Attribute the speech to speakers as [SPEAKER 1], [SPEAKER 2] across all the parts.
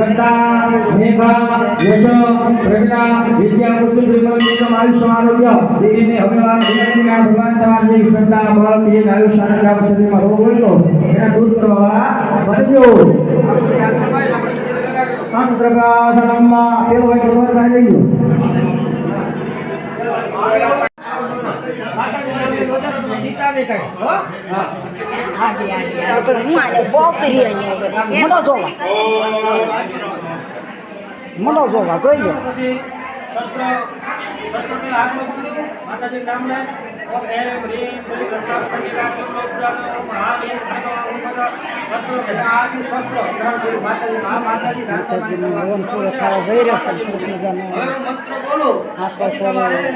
[SPEAKER 1] श्रद्धा मेघा यश प्रज्ञा विद्या पुत्र त्रिमल आयुष्य आरोग्य देवी ने भगवान भगवान તમારી શ્રદ્ધા બળ તેજ આયુષ્ય આરોગ્ય શરીરમાં રોગ હોય તો એના દૂર કરવા બનજો સંપ્રકાશનમાં કેવો હોય તો થાય લઈ
[SPEAKER 2] મોટો જોવા જોઈ લો
[SPEAKER 1] माताजी नाम ले और एम रे कोई घटना संगीता सुप्रजा महादेव शस्त्र के आज शस्त्र ग्रहण माताजी माताजी
[SPEAKER 2] ભગવાન પૂરો થવા જઈ રહ્યો છે સરસ મજાનો
[SPEAKER 1] मंत्र बोलो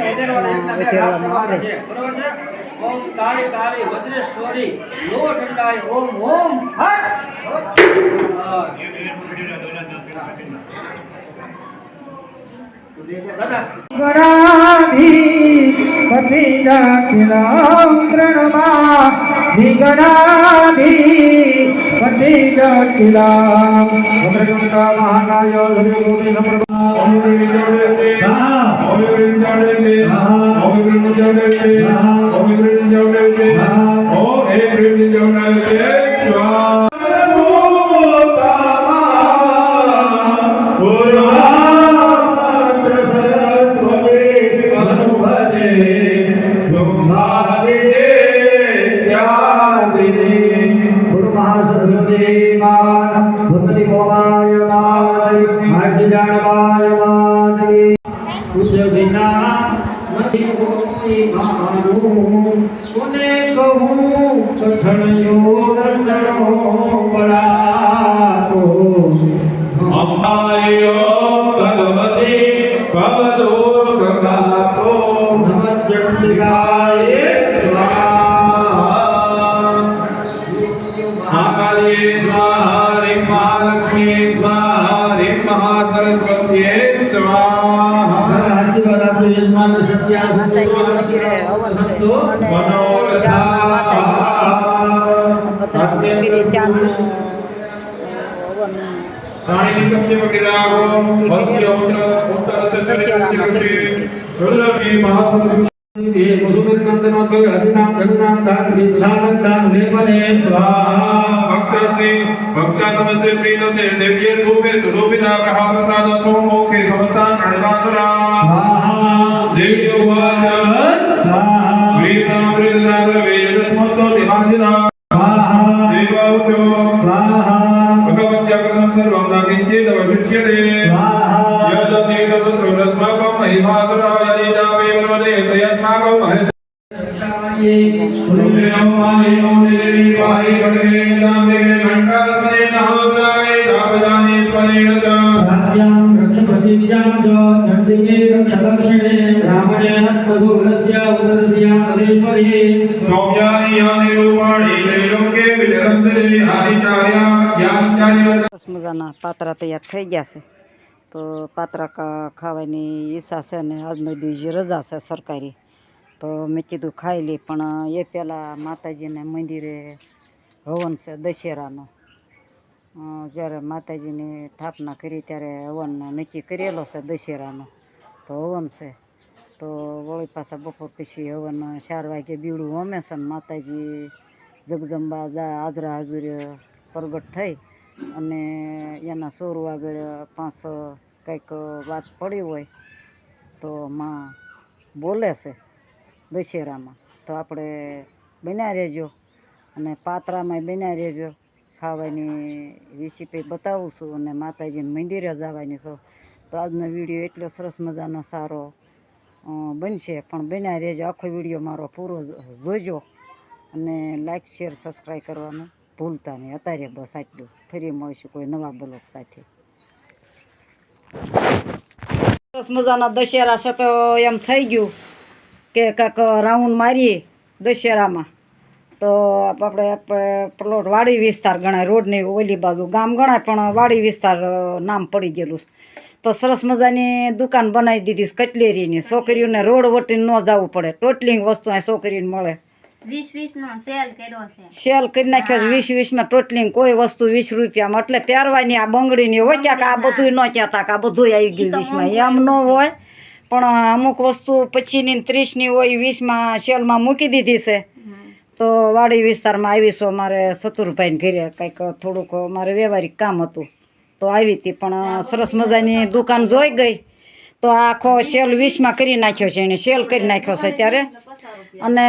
[SPEAKER 2] વિતરવામાં આવે
[SPEAKER 1] बरोबर છે ओम काली काली वज्रेश्वरी लो ठंडाई ओम ओम हट गणाधी पति जटिलां प्रणमा गणाधी पति जटिलां वक्रतुंड महाकाय धनुर्भूमि
[SPEAKER 2] મજાના પાત્રા તૈયાર થઈ ગયા છે તો પાત્રા ખાવાની ઈચ્છા છે ને આજનો દિવસ રજા છે સરકારી તો મેં કીધું ખાઈ લે પણ એ પહેલાં માતાજીને મંદિરે હવન છે દશેરાનો જ્યારે માતાજીની સ્થાપના કરી ત્યારે હવન નક્કી કરેલો છે દશેરાનો તો હવન છે તો વળી પાછા બપોર પછી હવન 4 વાગે બીડું હોમે છે ને માતાજી જગદંબા હાજરા હાજર પ્રગટ થઈ અને એના સોરું આગળ 5 કંઈક વાત પડી હોય તો માં બોલે છે દશેરામાં તો આપણે બન્યા રહેજો અને પાત્રામાં બન્યા રહેજો ખાવાની રેસીપી બતાવું છું અને માતાજીને મંદિરે જવાની છું તો આજનો વિડીયો એટલો સરસ મજાનો સારો બનશે પણ બન્યા રહેજો આખો વિડીયો મારો પૂરો જોજો અને લાઈક શેર સબસ્ક્રાઈબ કરવાનું ભૂલતા નહીં અત્યારે બસ આટલું ફરી મળીશું કોઈ નવા બ્લોગ સાથે સરસ મજાના દશેરા છે તો એમ થઈ ગયું કે કાંક રાઉન્ડ મારીએ દશેરામાં તો આપણે પ્લોટ વાડી વિસ્તાર ગણાય રોડની ઓલી બાજુ ગામ ગણાય પણ વાડી વિસ્તાર નામ પડી ગયેલું તો સરસ મજાની દુકાન બનાવી દીધી કટલેરીની છોકરીઓને રોડ વટીને ન જવું પડે ટોટલી વસ્તુ અહીં છોકરીને મળે
[SPEAKER 3] 20 નો સેલ કર્યો છે.
[SPEAKER 2] સેલ કરી નાખ્યો છે 20-20 ટોટલી કોઈ વસ્તુ 20 રૂપિયામાં એટલે પહેરવાની આ બંગડીની હોય ક્યાંક આ બધું ન કહેતા કે આ બધું આવી
[SPEAKER 3] ઈ તો
[SPEAKER 2] ગયું 20માં
[SPEAKER 3] મોંઘું
[SPEAKER 2] એમ ન
[SPEAKER 3] આવ્યું છે.
[SPEAKER 2] હોય પણ અમુક વસ્તુ 25ની 30ની હોય 20માં સેલમાં મૂકી દીધી છે તો વાડી વિસ્તારમાં આવી છું અમારે સતુરભાઈને ઘરે કંઈક થોડુંક મારે વ્યવહારિક કામ હતું તો આવી હતી પણ સરસ મજાની દુકાન જોઈ ગઈ તો આખો સેલ 20માં કરી નાખ્યો છે એને સેલ કરી નાખ્યો છે ત્યારે અને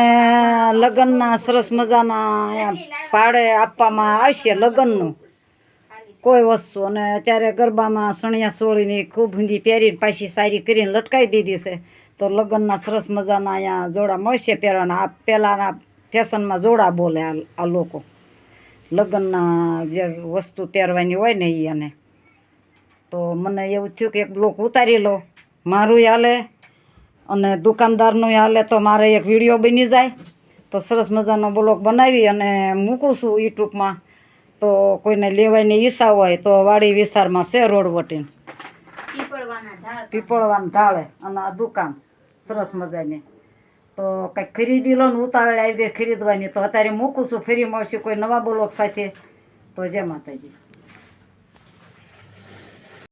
[SPEAKER 2] લગ્નના સરસ મજાના અહીંયા ભાડે આપવામાં આવશે લગ્નનું કોઈ વસ્તુ અને અત્યારે ગરબામાં સણિયા સોળીની ખૂબ ઊંધી પહેરીને પાછી સારી કરીને લટકાવી દીધી છે તો લગ્નના સરસ મજાના અહીંયા જોડા મળશે પહેરવાના આ પહેલાંના ફેશનમાં જોડા બોલે આ લોકો લગ્નના જે વસ્તુ પહેરવાની હોય ને એ અને તો મને એવું થયું કે એક બ્લોક ઉતારી લો મારું હાલે અને દુકાનદારનું હાલે તો મારે એક વિડીયો બની જાય તો સરસ મજાનો બ્લોક બનાવી અને મૂકું છું યુટ્યુબમાં તો કોઈને લેવાની ઈચ્છા હોય તો વાડી વિસ્તારમાં છે રોડ વટીને પીપળવાના ઢાળે અને આ દુકાન સરસ મજાની તો કંઈક ખરીદી લો ને ઉતાવળ આવી ગઈ ખરીદવાની તો અત્યારે મૂકું છું ફરી મળશું કોઈ નવા બ્લોક સાથે તો જય માતાજી.